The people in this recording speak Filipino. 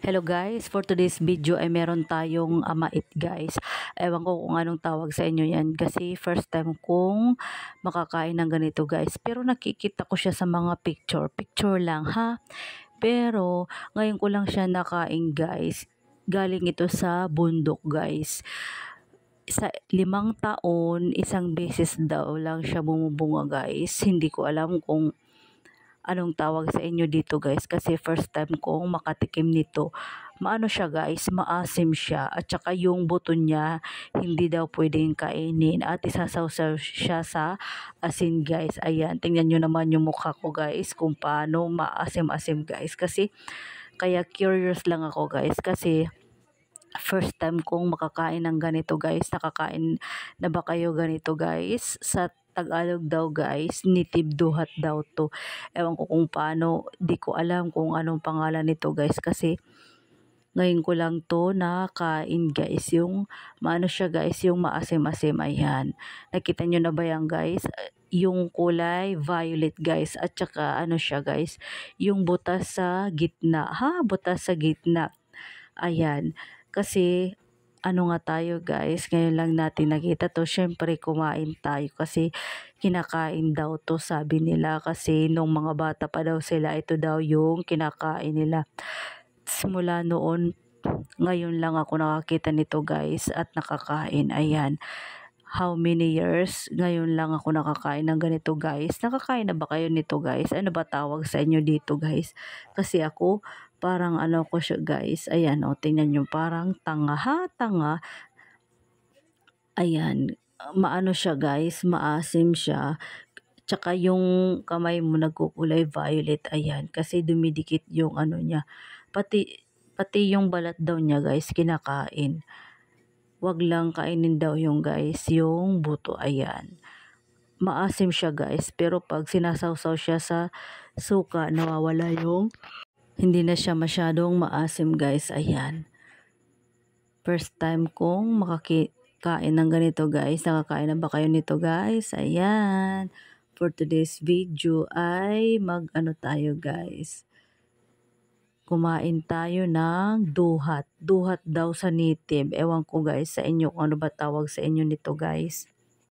Hello guys, for today's video ay meron tayong amait guys. Ewan ko kung anong tawag sa inyo yan kasi first time kong makakain ng ganito guys. Pero nakikita ko siya sa mga picture lang ha. Pero ngayon ko lang siya nakain guys. Galing ito sa bundok guys. Sa 5 taon, isang beses daw lang siya bumubunga guys. Hindi ko alam kung anong tawag sa inyo dito guys kasi first time kong makatikim nito. Maano siya guys, maasim siya at saka yung buto niya hindi daw pwedeng kainin at isasawsaw siya sa asin guys. Ayan, tingnan nyo naman yung mukha ko guys kung paano maasim-asim guys kasi kaya curious lang ako guys kasi first time kong makakain ng ganito guys. Nakakain na ba kayo ganito guys? Sa Tagalog daw guys, native duhat daw to. Ewan ko kung paano, di ko alam kung anong pangalan nito guys kasi ngayon ko lang to nakain guys. Yung maano siya guys, yung maasim-asim. Ayan. Nakita nyo na ba yan guys? Yung kulay violet guys at saka ano siya guys, yung butas sa gitna. Ha, butas sa gitna. Ayan, kasi ano nga tayo guys, ngayon lang natin nakita to. Syempre kumain tayo kasi kinakain daw to sabi nila kasi nung mga bata pa daw sila ito daw yung kinakain nila. Simula noon, ngayon lang ako nakakita nito guys at nakakain. Ayan. How many years? Ngayon lang ako nakakain ng ganito guys. Nakakain na ba kayo nito guys? Ano ba tawag sa inyo dito guys? Kasi ako parang ano ko siya guys. Ayan o, tingnan nyo parang tanga ha, tanga. Ayan, maano siya guys, maasim siya. Tsaka yung kamay mo nagkukulay violet. Ayan, kasi dumidikit yung ano niya. Pati yung balat daw niya guys, kinakain. Wag lang kainin daw yung guys, yung buto. Ayan. Maasim siya guys, pero pag sinasawsaw siya sa suka, nawawala yung hindi na siya masyadong maasim guys. Ayan. First time kong makakain ng ganito guys. Nakakain na ba kayo nito guys? Ayan. For today's video ay mag-ano tayo guys. Kumain tayo ng duhat. Duhat daw sa native. Ewan ko guys sa inyo kung ano ba tawag sa inyo nito guys.